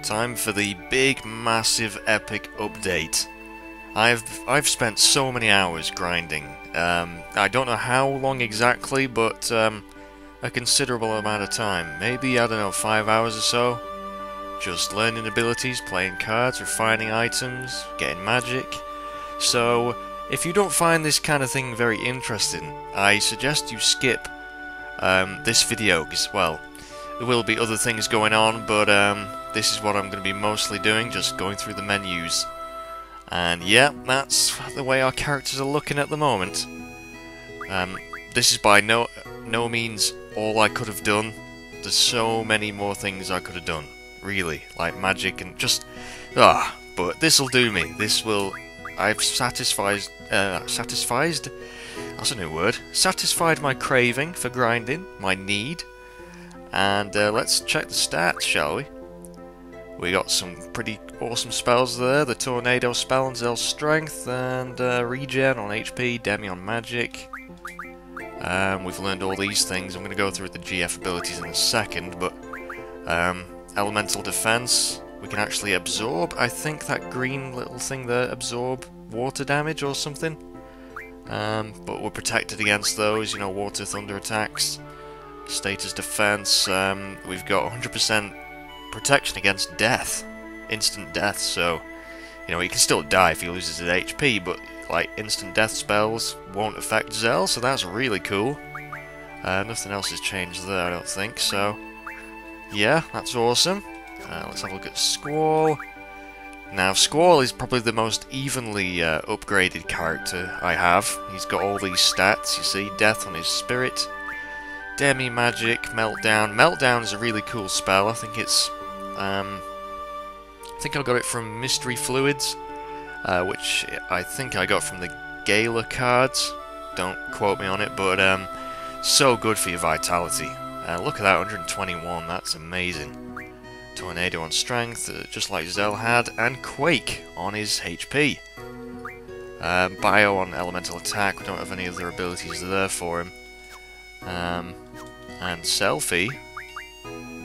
time for the big, massive, epic update. I've spent so many hours grinding. I don't know how long exactly, but a considerable amount of time. Maybe, I don't know, 5 hours or so. Just learning abilities, playing cards, refining items, getting magic. So, if you don't find this kind of thing very interesting, I suggest you skip this video, because, well, there will be other things going on, but this is what I'm going to be mostly doing, just going through the menus. And yeah, that's the way our characters are looking at the moment. This is by no means all I could have done. There's so many more things I could have done, really, like magic and just... but this'll do me. This will... I've satisfied... That's a new word. Satisfied my craving for grinding, my need. And let's check the stats, shall we? We got some pretty awesome spells there. The Tornado spell on Zell's Strength, and Regen on HP, Demi on Magic. We've learned all these things. I'm going to go through the GF abilities in a second, but Elemental Defense, we can actually absorb, I think that green little thing there, absorb water damage or something. But we're protected against those, you know, water, thunder attacks. Status defense, we've got 100% protection against death, instant death, so, you know, he can still die if he loses his HP, but, like, instant death spells won't affect Zell, so that's really cool. Nothing else has changed there, I don't think, so, yeah, that's awesome. Let's have a look at Squall. Now, Squall is probably the most evenly upgraded character I have. He's got all these stats, you see, death on his spirit, Demi Magic, Meltdown. Meltdown is a really cool spell. I think it's... I think I got it from Mystery Fluids, which I think I got from the Gala cards. Don't quote me on it, but so good for your vitality. Look at that, 121. That's amazing. Tornado on Strength, just like Zell had, and Quake on his HP. Bio on Elemental Attack. We don't have any other abilities there for him. And Selfie,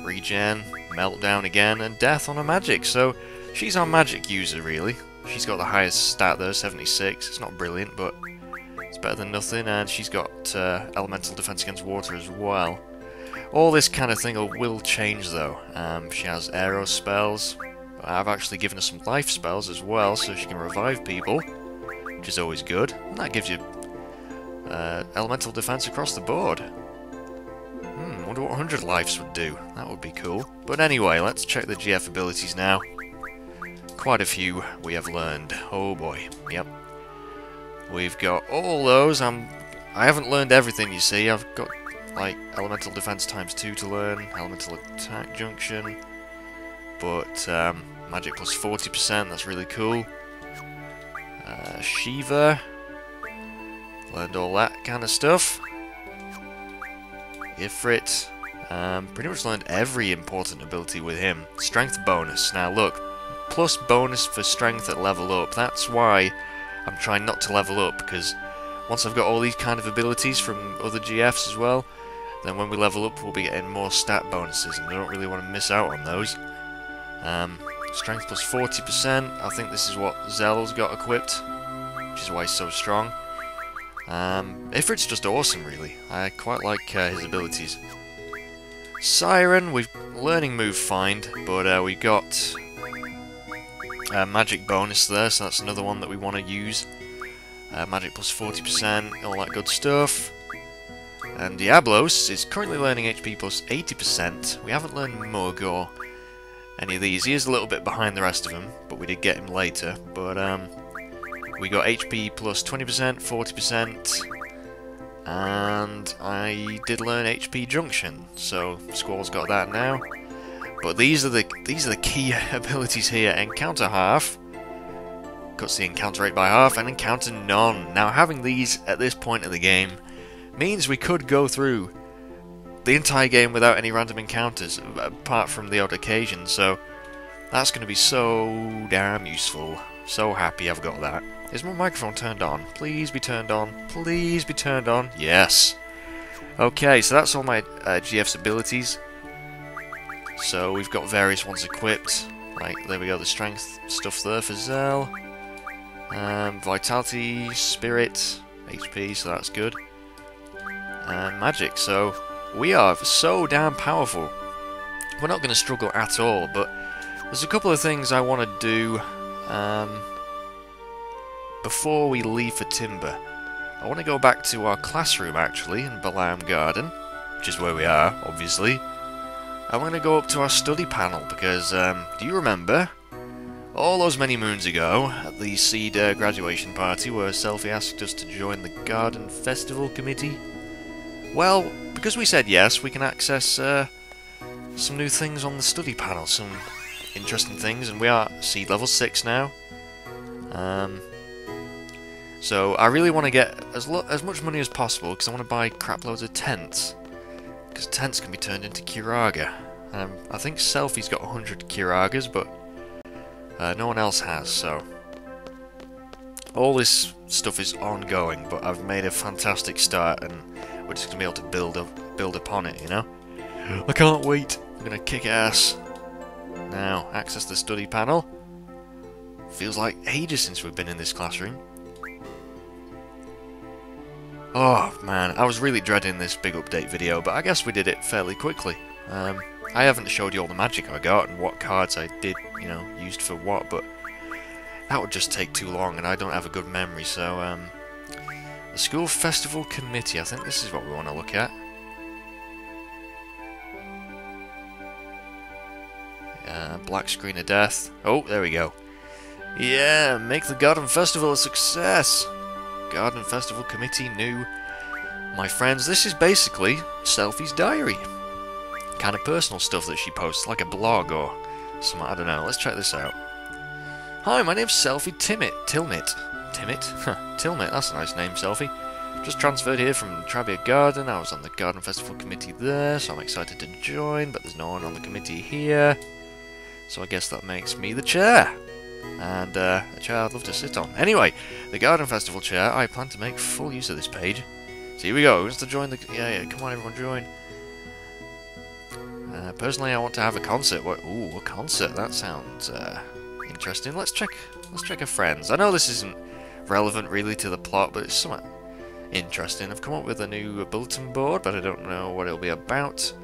Regen, Meltdown again, and Death on a Magic. So she's our magic user, really. She's got the highest stat there, 76. It's not brilliant, but it's better than nothing. And she's got Elemental Defense against Water as well. All this kind of thing will change, though. She has Aero spells. I've actually given her some life spells as well, so she can revive people, which is always good. And that gives you Elemental Defense across the board. Wonder what 100 lives would do. That would be cool. But anyway, let's check the GF abilities now. Quite a few we have learned. Oh boy. Yep. We've got all those. I haven't learned everything, you see. I've got, like, Elemental Defense ×2 to learn. Elemental Attack Junction. But, Magic plus 40%. That's really cool. Shiva. Learned all that kind of stuff. Ifrit. Pretty much learned every important ability with him. Strength bonus. Now look, plus bonus for strength at level up. That's why I'm trying not to level up, because once I've got all these kind of abilities from other GFs as well, then when we level up we'll be getting more stat bonuses, and I don't really want to miss out on those. Strength plus 40%. I think this is what Zell's got equipped, which is why he's so strong. Ifrit's just awesome, really. I quite like his abilities. Siren, we've learning move find, but we got magic bonus there, so that's another one that we want to use. Magic plus 40%, all that good stuff. And Diablos is currently learning HP plus 80%. We haven't learned Mug or any of these. He is a little bit behind the rest of them, but we did get him later. But we got HP plus 20%, 40%, and I did learn HP Junction, so Squall's got that now. But these are the key abilities here. Encounter half, cuts the encounter rate by half, and encounter none. Now having these at this point of the game means we could go through the entire game without any random encounters, apart from the odd occasion, so that's going to be so damn useful. So happy I've got that. Is my microphone turned on? Please be turned on. Please be turned on. Yes. Okay, so that's all my GF's abilities. So we've got various ones equipped. Right, there we go, the strength stuff there for Zell. Vitality, Spirit, HP, so that's good. And Magic, so we are so damn powerful. We're not going to struggle at all, but there's a couple of things I want to do before we leave for Timber. I want to go back to our classroom, actually, in Balamb Garden, which is where we are, obviously. I'm going to go up to our study panel, because, do you remember, all those many moons ago, at the VIII graduation party, where Selphie asked us to join the Garden Festival Committee? Well, because we said yes, we can access some new things on the study panel, some interesting things, and we are seed level 6 now. So I really want to get as much money as possible, because I want to buy crap loads of tents. Because tents can be turned into Kiraga. I think Selphie's got 100 Kiragas, but no one else has, so... all this stuff is ongoing, but I've made a fantastic start, and we're just going to be able to build upon it, you know? I can't wait! I'm going to kick ass! Now, access the study panel. Feels like ages since we've been in this classroom. Oh man, I was really dreading this big update video, but I guess we did it fairly quickly. I haven't showed you all the magic I got and what cards I did, you know, used for what, but that would just take too long and I don't have a good memory, so the School Festival Committee, I think this is what we want to look at. Black screen of death. Oh, there we go. Yeah, make the Garden Festival a success! Garden Festival Committee new. My friends, this is basically Selphie's diary. Kind of personal stuff that she posts, like a blog or something, I don't know. Let's check this out. Hi, my name's Selphie Tilmit. Huh, Tilmit, that's a nice name, Selphie. Just transferred here from Trabia Garden. I was on the Garden Festival Committee there, so I'm excited to join, but there's no one on the committee here. So I guess that makes me the chair. And a chair I'd love to sit on. Anyway, the Garden Festival chair, I plan to make full use of this page. So here we go, who wants to join the... Yeah, come on everyone, join. Personally, I want to have a concert. Ooh, a concert, that sounds interesting. Let's check our friends. I know this isn't relevant really to the plot, but it's somewhat interesting. I've come up with a new bulletin board, but I don't know what it'll be about.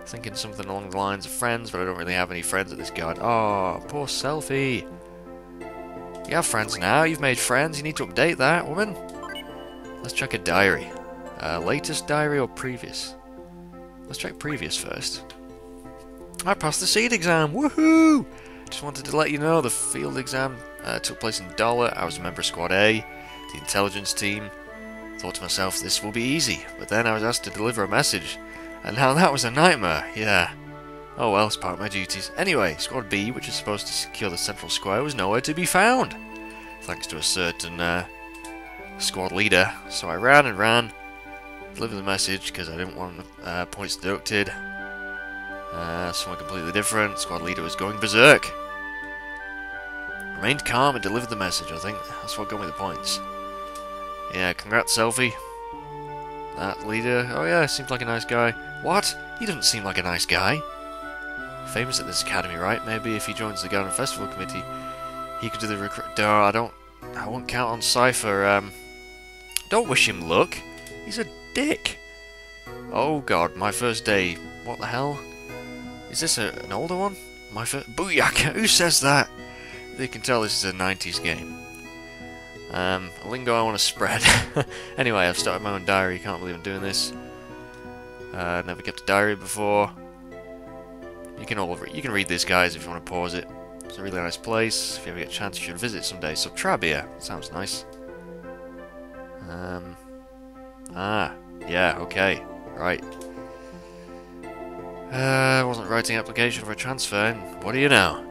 Thinking something along the lines of friends, but I don't really have any friends at this garden. Oh, poor Selphie. You have friends now, you've made friends, you need to update that, woman. Let's check a diary. Latest diary or previous? Let's check previous first. I passed the seed exam, woohoo! Just wanted to let you know the field exam took place in Dollar. I was a member of Squad A, the intelligence team. Thought to myself, this will be easy, but then I was asked to deliver a message, and now that was a nightmare, yeah. Oh well, it's part of my duties. Anyway, Squad B, which is supposed to secure the central square, was nowhere to be found, thanks to a certain squad leader. So I ran and ran, delivered the message because I didn't want points deducted. Someone completely different. Squad leader was going berserk. Remained calm and delivered the message, I think. That's what got me the points. Yeah, congrats, Selphie. That leader, oh yeah, seems like a nice guy. What? He doesn't seem like a nice guy. Famous at this academy, right? Maybe if he joins the Garden Festival Committee, he could do the recruit. No, I won't count on Cypher. Don't wish him luck. He's a dick. Oh god, my first day. What the hell? Is this an older one? My first... Booyaka! Who says that? You can tell this is a 90s game. A lingo I want to spread. Anyway, I've started my own diary. Can't believe I'm doing this. Never kept a diary before. You can read this, guys, if you want to pause it. It's a really nice place. If you ever get a chance, you should visit someday. So Trabia, sounds nice. Yeah, okay, right. I wasn't writing application for a transfer, and what do you know?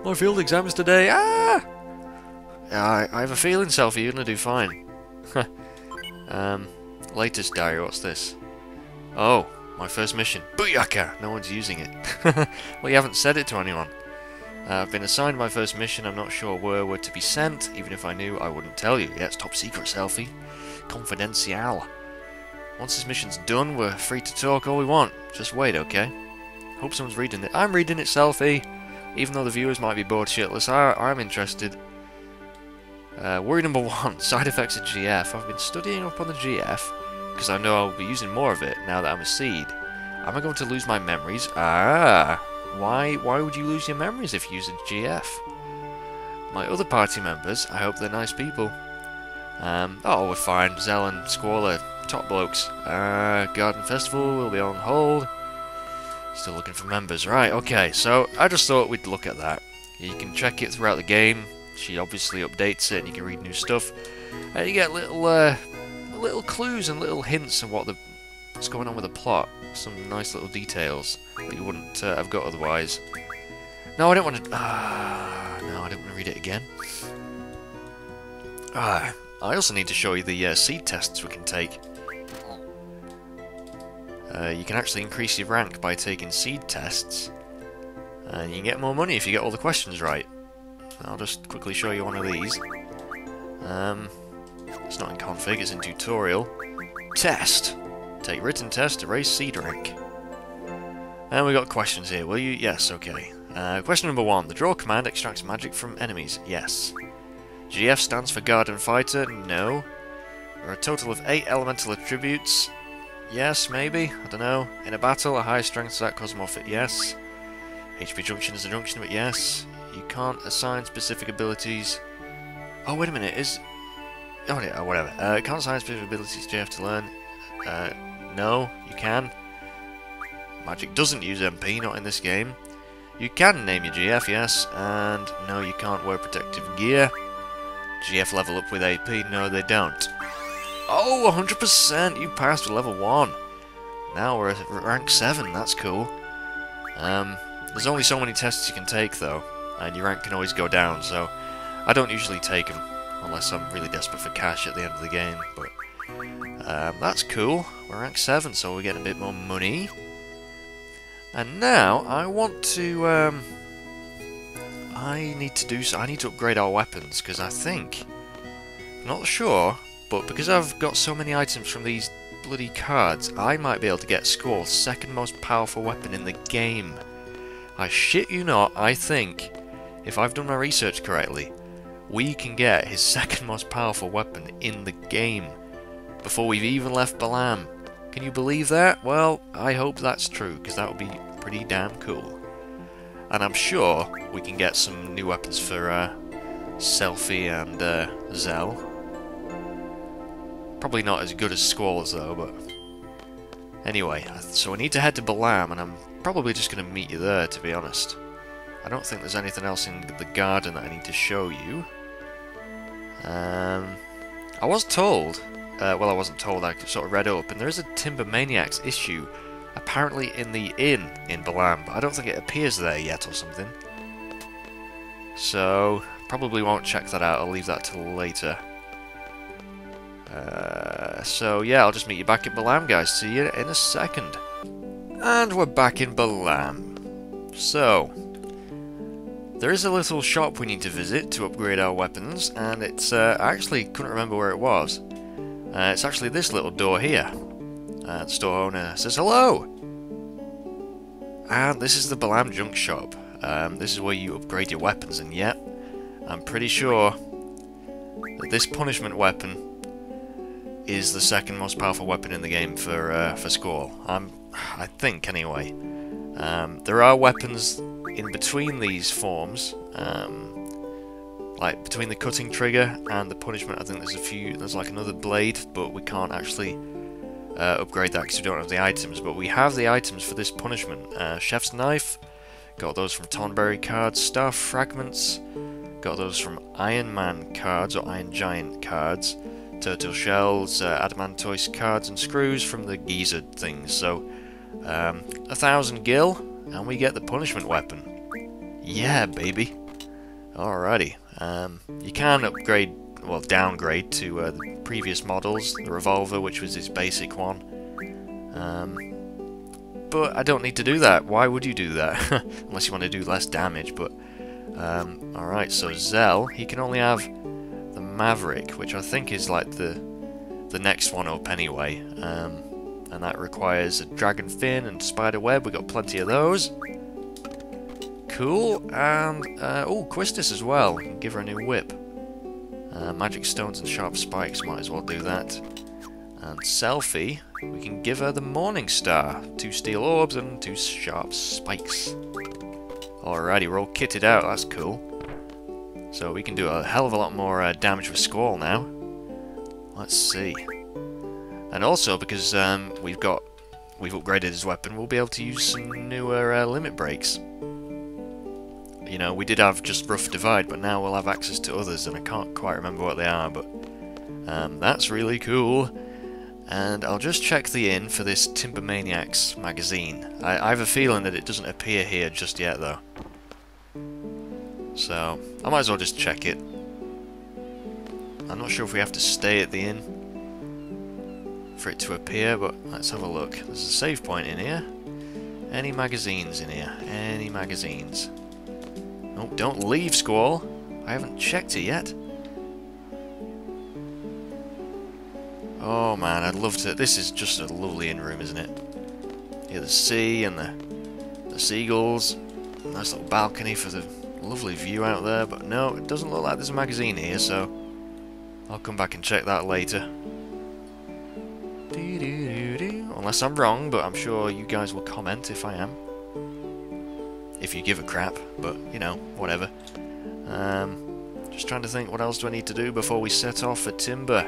My field exam is today. I have a feeling, Selphie, you're gonna do fine. Latest diary, what's this? Oh, my first mission. Booyaka! No one's using it. Well, you haven't said it to anyone. I've been assigned my first mission. I'm not sure where we're to be sent. Even if I knew, I wouldn't tell you. Yeah, it's top secret, Selphie. Confidential. Once this mission's done, we're free to talk all we want. Just wait, okay? Hope someone's reading it. I'm reading it, Selphie. Even though the viewers might be bored shitless, I'm interested. Worry number 1, side effects of GF. I've been studying up on the GF, because I know I'll be using more of it now that I'm a seed. Am I going to lose my memories? Why would you lose your memories if you use a GF? My other party members, I hope they're nice people. Oh, we're fine. Zell and Squall are top blokes. Garden Festival will be on hold. Still looking for members. Right, okay, so I just thought we'd look at that. You can check it throughout the game. She obviously updates it and you can read new stuff. And you get little clues and little hints of what's going on with the plot. Some nice little details that you wouldn't have got otherwise. No, I don't want to... no, I don't want to read it again. I also need to show you the seed tests we can take. You can actually increase your rank by taking seed tests. And you can get more money if you get all the questions right. I'll just quickly show you one of these. It's not in config, it's in tutorial. Test! Take written test to raise seed rank. And we got questions here, will you? Yes, okay. Question number 1. The draw command extracts magic from enemies. Yes. GF stands for Garden Fighter. No. There are a total of 8 elemental attributes. Yes, maybe. I don't know. In a battle, a high strength attack cosmorphic. Yes. HP junction is a junction, but yes. You can't assign specific abilities. Oh, wait a minute. Oh, yeah, whatever. Can't assign specific abilities to GF to learn. No, you can. Magic doesn't use MP, not in this game. You can name your GF, yes, and no, you can't wear protective gear. GF level up with AP, no, they don't. Oh, 100%! You passed with level 1. Now we're at rank 7, that's cool. There's only so many tests you can take, though, and your rank can always go down, so I don't usually take them, unless I'm really desperate for cash at the end of the game, but that's cool. We're rank 7, so we're getting a bit more money. And now, I want to, I need to upgrade our weapons, because I think, I'm not sure, but because I've got so many items from these bloody cards, I might be able to get Squall's second most powerful weapon in the game. I shit you not, I think, if I've done my research correctly, we can get his second most powerful weapon in the game, before we've even left Balamb. Can you believe that? Well, I hope that's true, because that would be pretty damn cool. And I'm sure we can get some new weapons for Selfie and Zell. Probably not as good as Squall's though, but... Anyway, so I need to head to Balamb, and I'm probably just going to meet you there, to be honest. I don't think there's anything else in the garden that I need to show you. I was told... well, I wasn't told, I sort of read up, and there is a Timber Maniacs issue apparently in the inn in Balamb, but I don't think it appears there yet or something. So, probably won't check that out, I'll leave that till later. So yeah, I'll just meet you back at Balamb, guys. See you in a second. And we're back in Balamb. So, there is a little shop we need to visit to upgrade our weapons, and it's, I actually couldn't remember where it was. It's actually this little door here. The store owner says hello! And this is the Balamb junk shop. This is where you upgrade your weapons, and yet, I'm pretty sure that this punishment weapon is the second most powerful weapon in the game for Squall. I think, anyway. There are weapons in between these forms, like between the cutting trigger and the punishment. I think there's like another blade, but we can't actually upgrade that because we don't have the items. But we have the items for this punishment. Chef's knife, got those from Tonberry cards. Staff fragments, got those from Iron Man cards or Iron Giant cards. Turtle shells, adamantoise cards, and screws from the geezer things. So 1,000 gil, and we get the punishment weapon. Yeah, baby. Alrighty. You can upgrade, well, downgrade to the previous models, the revolver, which was his basic one. But I don't need to do that. Why would you do that? Unless you want to do less damage, but... Alright, so Zell, he can only have the Maverick, which I think is like the next one up anyway. And that requires a dragon fin and spider web. We got plenty of those. cool. And, oh, Quistis as well. We can give her a new whip. Magic stones and sharp spikes, might as well do that. And Selfie, we can give her the Morning Star. 2 steel orbs and 2 sharp spikes. Alrighty, we're all kitted out, that's cool. So we can do a hell of a lot more damage with Squall now. Let's see. And also, because we've upgraded his weapon, we'll be able to use some newer limit breaks. You know, we did have just Rough Divide, but now we'll have access to others, and I can't quite remember what they are, but that's really cool. And I'll just check the inn for this Timber Maniacs magazine. I have a feeling that it doesn't appear here just yet, though. So, I might as well just check it. I'm not sure if we have to stay at the inn for it to appear, but let's have a look. There's a save point in here. Any magazines in here? Any magazines? Oh, don't leave, Squall. I haven't checked it yet. Oh man, I'd love to. This is just a lovely inn room, isn't it? Yeah, the sea and the seagulls. Nice little balcony for the lovely view out there. But no, it doesn't look like there's a magazine here, so I'll come back and check that later. Unless I'm wrong, but I'm sure you guys will comment if I am. If you give a crap, but, you know, whatever. Just trying to think, what else do I need to do before we set off for Timber?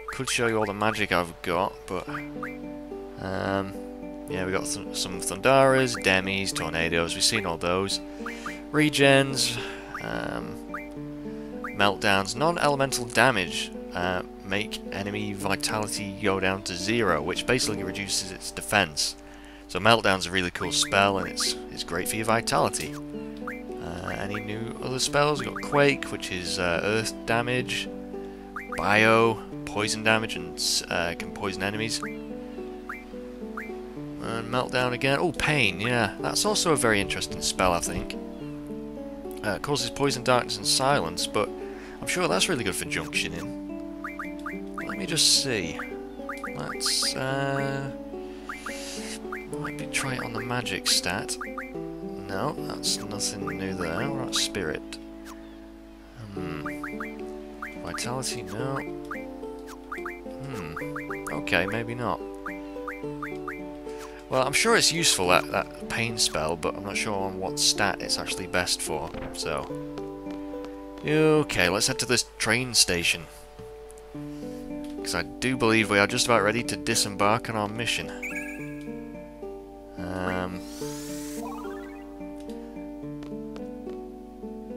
Could show you all the magic I've got, but... yeah, we got some Thundaras, Demis, Tornadoes, we've seen all those. Regens, Meltdowns, non-elemental damage make enemy vitality go down to 0, which basically reduces its defense. So Meltdown's a really cool spell, and it's great for your vitality. Any new other spells? We've got Quake, which is earth damage, Bio, poison damage, and can poison enemies. And Meltdown again. Oh, Pain, yeah. That's also a very interesting spell, I think. Causes poison, darkness, and silence, but I'm sure that's really good for junctioning. Let me just see. Let's, maybe try it on the magic stat. No, that's nothing new there. We're at Spirit. Vitality, no. Okay, maybe not. Well, I'm sure it's useful, that pain spell, but I'm not sure on what stat it's actually best for, so... Okay, let's head to this train station. Because I do believe we are just about ready to disembark on our mission.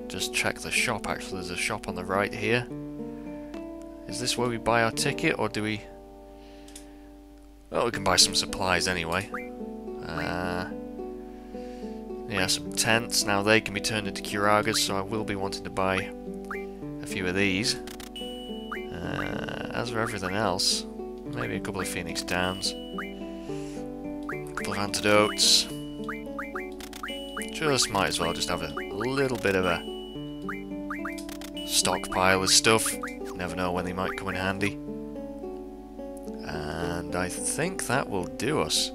Just check the shop, actually. There's a shop on the right here. Is this where we buy our ticket, or do we... Well, we can buy some supplies anyway. Yeah, some tents. Now they can be turned into curagas, so I will be wanting to buy a few of these. As for everything else, maybe a couple of Phoenix Downs, a couple of antidotes. Just might as well just have a little bit of a stockpile of stuff. Never know when they might come in handy. And I think that will do us.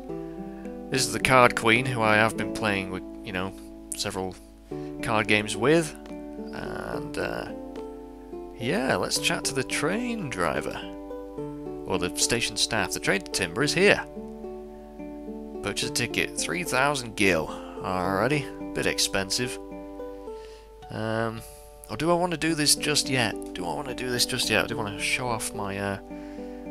This is the Card Queen, who I have been playing with, you know, several card games with. And, yeah, let's chat to the train driver. Or the station staff. The train to Timber is here. Purchase a ticket, 3,000 gil. Alrighty, bit expensive. Or do I want to do this just yet? I do want to show off my,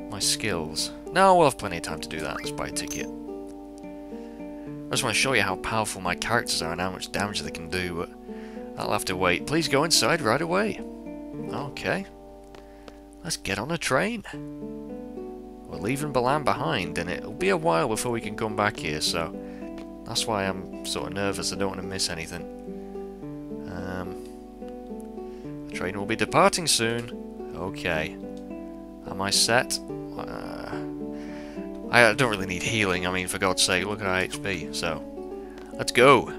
my skills. No, we'll have plenty of time to do that. Let's buy a ticket. I just want to show you how powerful my characters are and how much damage they can do, but that'll have to wait. Please go inside right away. Okay. Let's get on a train. We're leaving Balamb behind, and it'll be a while before we can come back here, so that's why I'm sort of nervous. I don't want to miss anything. The train will be departing soon. Okay. Am I set? I don't really need healing. I mean, for God's sake, look at our HP. So, let's go.